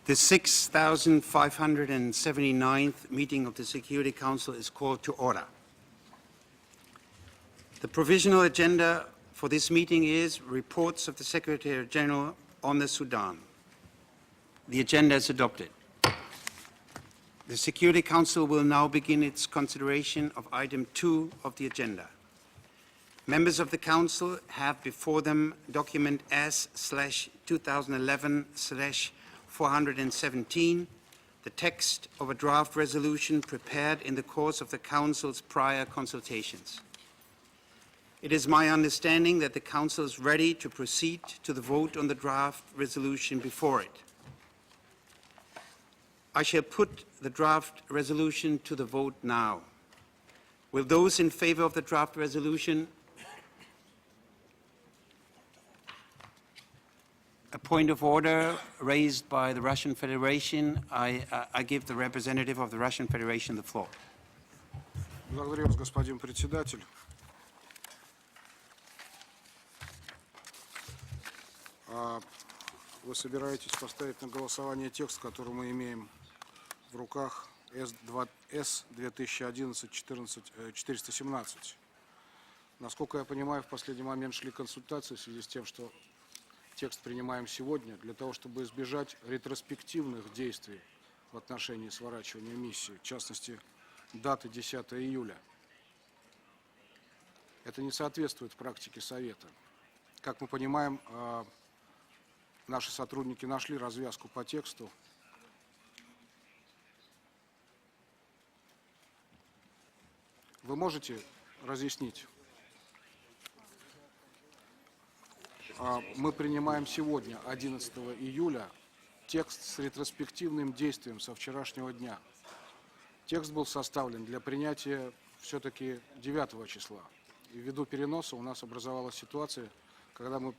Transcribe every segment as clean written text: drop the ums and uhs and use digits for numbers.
The 6,579th meeting of the Security Council is called to order. The provisional agenda for this meeting is reports of the Secretary General on the Sudan. The agenda is adopted. The Security Council will now begin its consideration of item 2 of the agenda. Members of the Council have before them document S/2011/417, the text of a draft resolution prepared in the course of the Council's prior consultations. It is my understanding that the Council is ready to proceed to the vote on the draft resolution before it. I shall put the draft resolution to the vote now. Will those in favor of the draft resolution? A point of order raised by the Russian Federation. I give the representative of the Russian Federation the floor. Благодарю вас, господин председатель. Вы собираетесь поставить на голосование текст, который мы имеем в руках, С-2011-417. Насколько я понимаю, в последний момент шли консультации в связи с тем, что текст принимаем сегодня, для того, чтобы избежать ретроспективных действий в отношении сворачивания миссии, в частности, даты 10 июля. Это не соответствует практике Совета. Как мы понимаем, наши сотрудники нашли развязку по тексту. Вы можете разъяснить? Мы принимаем сегодня, 11 июля, текст с ретроспективным действием со вчерашнего дня. Текст был составлен для принятия все-таки 9 числа. И ввиду переноса у нас образовалась ситуация, когда мы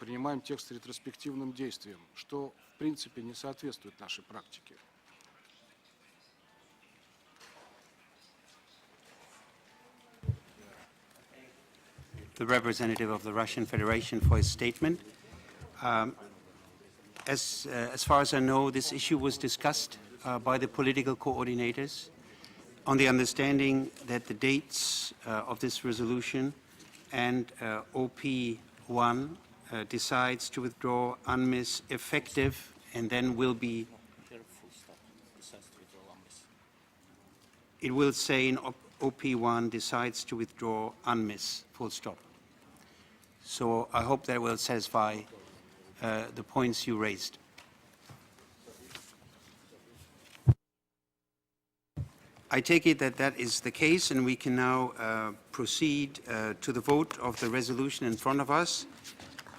принимаем текст с ретроспективным действием, что в принципе не соответствует нашей практике. The representative of the Russian Federation for his statement. As far as I know, this issue was discussed by the political coordinators on the understanding that the dates of this resolution and OP1 decides to withdraw UNMISS effective and then will be, it will say in OP1 decides to withdraw UNMISS, full stop. So I hope that will satisfy the points you raised. I take it that that is the case, and we can now proceed to the vote of the resolution in front of us.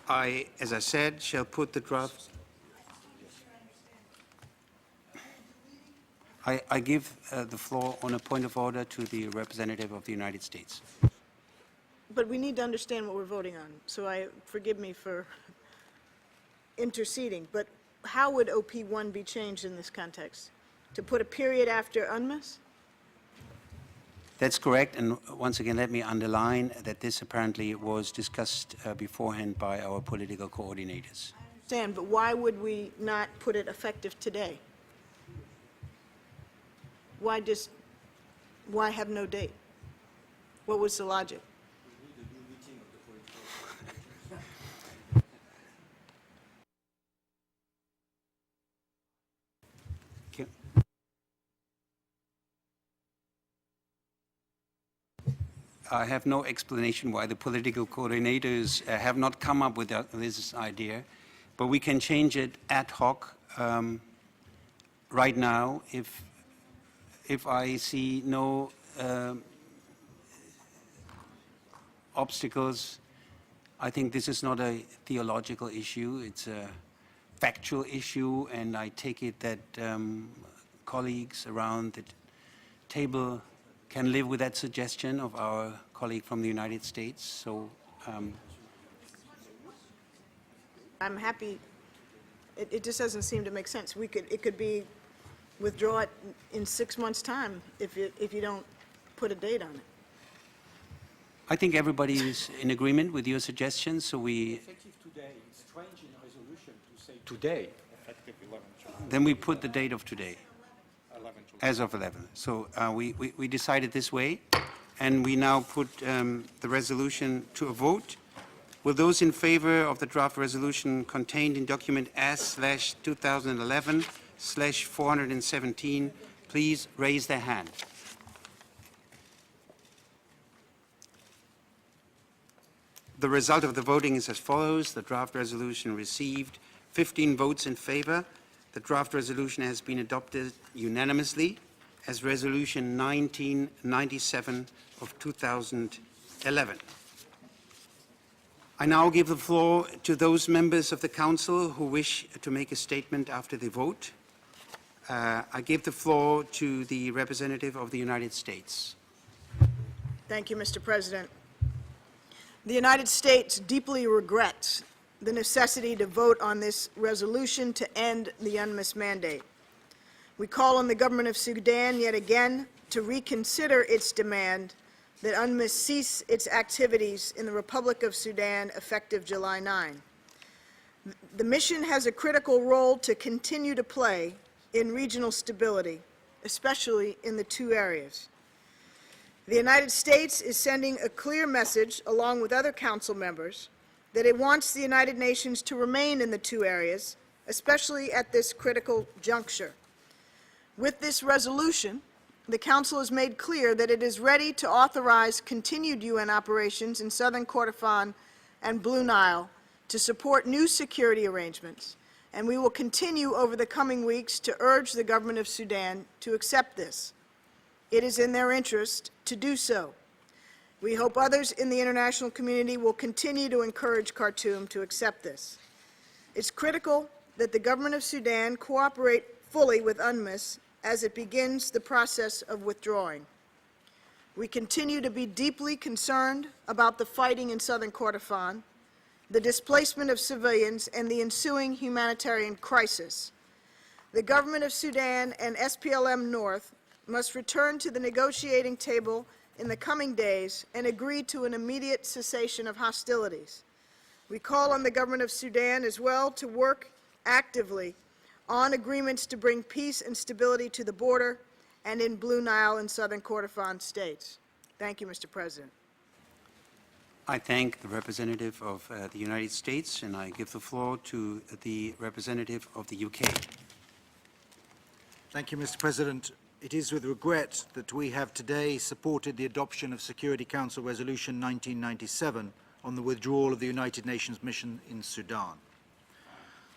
I, as I said, shall put the draft. I give the floor on a point of order to the representative of the United States. But we need to understand what we're voting on, so forgive me for interceding, but how would OP1 be changed in this context? To put a period after UNMISS? That's correct, and once again, let me underline that this apparently was discussed beforehand by our political coordinators. I understand, but why would we not put it effective today? Why have no date? What was the logic? I have no explanation why the political coordinators have not come up with this idea, but we can change it ad hoc right now if I see no obstacles. I think this is not a theological issue, it's a factual issue, and I take it that colleagues around the table can live with that suggestion of our colleague from the United States. So I'm happy. It just doesn't seem to make sense. It could be withdraw it in 6 months' time if you don't put a date on it. I think everybody is in agreement with your suggestions, so we... Effective today, it's strange in a resolution to say today, effective. Then we put the date of today. As of 11. So we decided this way, and we now put the resolution to a vote. Will those in favor of the draft resolution contained in document S/2011/417 please raise their hand? The result of the voting is as follows. The draft resolution received 15 votes in favor. The draft resolution has been adopted unanimously as Resolution 1997 of 2011. I now give the floor to those members of the Council who wish to make a statement after the vote. I give the floor to the representative of the United States. Thank you, Mr. President. The United States deeply regrets the necessity to vote on this resolution to end the UNMISS mandate. We call on the government of Sudan yet again to reconsider its demand that UNMISS cease its activities in the Republic of Sudan effective July 9. The mission has a critical role to continue to play in regional stability, especially in the two areas. The United States is sending a clear message, along with other Council members, that it wants the United Nations to remain in the two areas, especially at this critical juncture. With this resolution, the Council has made clear that it is ready to authorize continued UN operations in southern Kordofan and Blue Nile to support new security arrangements, and we will continue over the coming weeks to urge the government of Sudan to accept this. It is in their interest to do so. We hope others in the international community will continue to encourage Khartoum to accept this. It's critical that the government of Sudan cooperate fully with UNMISS as it begins the process of withdrawing. We continue to be deeply concerned about the fighting in southern Kordofan, the displacement of civilians, and the ensuing humanitarian crisis. The government of Sudan and SPLM North must return to the negotiating table in the coming days and agree to an immediate cessation of hostilities. We call on the government of Sudan as well to work actively on agreements to bring peace and stability to the border and in Blue Nile and southern Kordofan states. Thank you, Mr. President. I thank the representative of the United States, and I give the floor to the representative of the UK. Thank you, Mr. President. It is with regret that we have today supported the adoption of Security Council Resolution 1997 on the withdrawal of the United Nations mission in Sudan.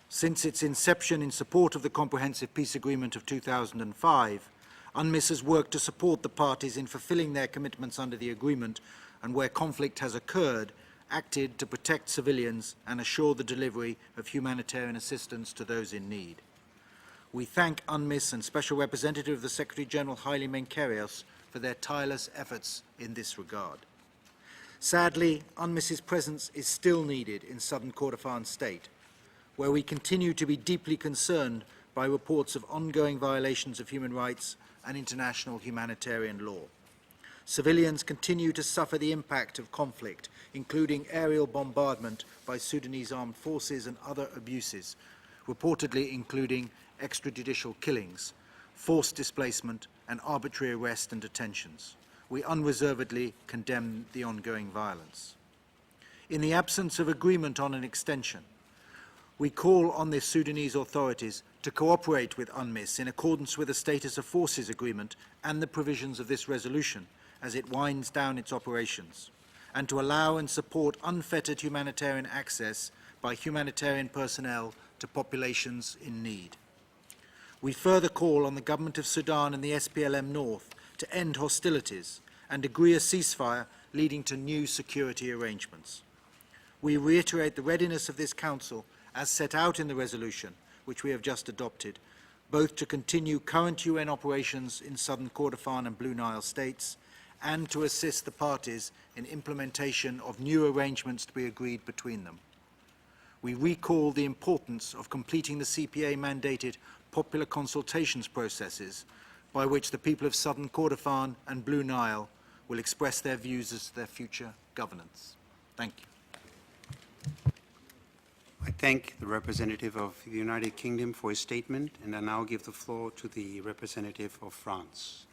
Since its inception in support of the Comprehensive Peace Agreement of 2005, UNMISS has worked to support the parties in fulfilling their commitments under the agreement, and where conflict has occurred, acted to protect civilians and assure the delivery of humanitarian assistance to those in need. We thank UNMISS and Special Representative of the Secretary-General Haile Menkerios for their tireless efforts in this regard. Sadly, UNMISS's presence is still needed in southern Kordofan state, where we continue to be deeply concerned by reports of ongoing violations of human rights and international humanitarian law. Civilians continue to suffer the impact of conflict, including aerial bombardment by Sudanese armed forces and other abuses, reportedly including extrajudicial killings, forced displacement, and arbitrary arrest and detentions. We unreservedly condemn the ongoing violence. In the absence of agreement on an extension, we call on the Sudanese authorities to cooperate with UNMISS in accordance with the Status of Forces Agreement and the provisions of this resolution as it winds down its operations, and to allow and support unfettered humanitarian access by humanitarian personnel to populations in need. We further call on the government of Sudan and the SPLM North to end hostilities and agree a ceasefire leading to new security arrangements. We reiterate the readiness of this Council, as set out in the resolution, which we have just adopted, both to continue current UN operations in southern Kordofan and Blue Nile states, and to assist the parties in implementation of new arrangements to be agreed between them. We recall the importance of completing the CPA-mandated popular consultations processes by which the people of southern Kordofan and Blue Nile will express their views as to their future governance. Thank you. thank the representative of the United Kingdom for his statement, and I now give the floor to the representative of France.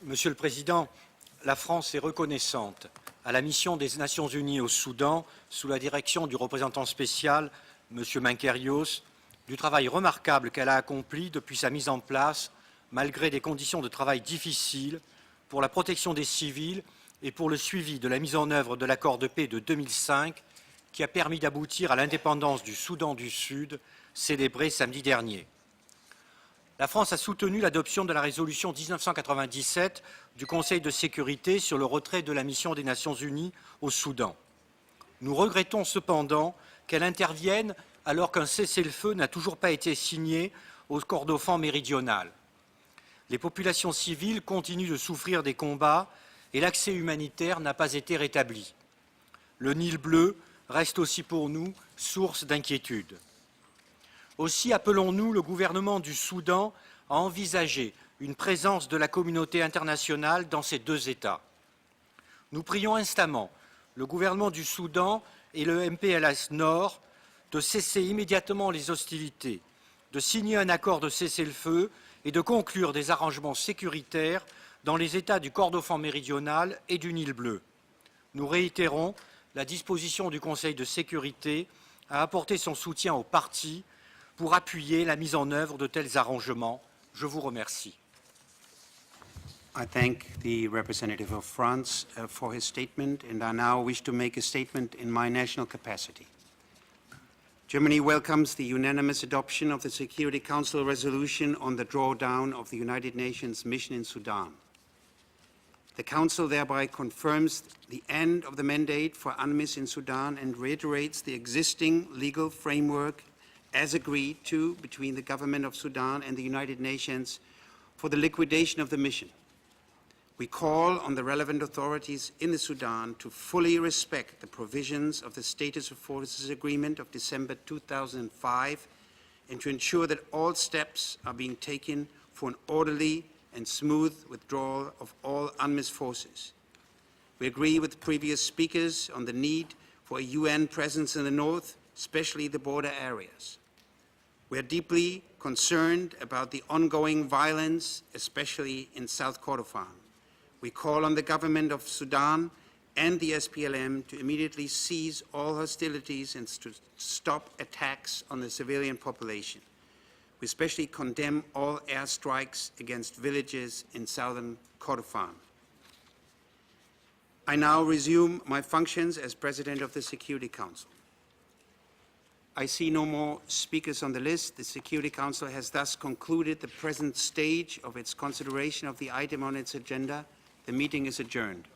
Monsieur le Président, la France est reconnaissante à la mission des Nations Unies au Soudan, sous la direction du représentant spécial, M. Minkerios, du travail remarquable qu'elle a accompli depuis sa mise en place, malgré des conditions de travail difficiles, pour la protection des civils et pour le suivi de la mise en œuvre de l'accord de paix de 2005 qui a permis d'aboutir à l'indépendance du Soudan du Sud, célébrée samedi dernier. La France a soutenu l'adoption de la résolution 1997 du Conseil de sécurité sur le retrait de la mission des Nations Unies au Soudan. Nous regrettons cependant qu'elle intervienne alors qu'un cessez-le-feu n'a toujours pas été signé au Kordofan méridional. Les populations civiles continuent de souffrir des combats et l'accès humanitaire n'a pas été rétabli. Le Nil bleu reste aussi pour nous source d'inquiétude. Aussi appelons-nous le gouvernement du Soudan à envisager une présence de la communauté internationale dans ces deux États. Nous prions instamment le gouvernement du Soudan et le MPLS Nord de cesser immédiatement les hostilités, de signer un accord de cessez-le-feu et de conclure des arrangements sécuritaires dans les États du Kordofan méridional et du Nil bleu. Nous réitérons la disposition du Conseil de sécurité à apporter son soutien aux parties pour appuyer la mise en œuvre de tels arrangements. Je vous remercie. I thank the representative of France for his statement, and I now wish to make a statement in my national capacity. Germany welcomes the unanimous adoption of the Security Council resolution on the drawdown of the United Nations mission in Sudan. The Council thereby confirms the end of the mandate for UNMISS in Sudan and reiterates the existing legal framework as agreed to between the government of Sudan and the United Nations for the liquidation of the mission. We call on the relevant authorities in the Sudan to fully respect the provisions of the Status of Forces Agreement of December 2005 and to ensure that all steps are being taken for an orderly and smooth withdrawal of all UNMISS forces. We agree with previous speakers on the need for a UN presence in the north, especially the border areas. We are deeply concerned about the ongoing violence, especially in South Kordofan. We call on the government of Sudan and the SPLM to immediately cease all hostilities and to stop attacks on the civilian population. We especially condemn all airstrikes against villages in southern Kordofan. I now resume my functions as President of the Security Council. I see no more speakers on the list. The Security Council has thus concluded the present stage of its consideration of the item on its agenda. The meeting is adjourned.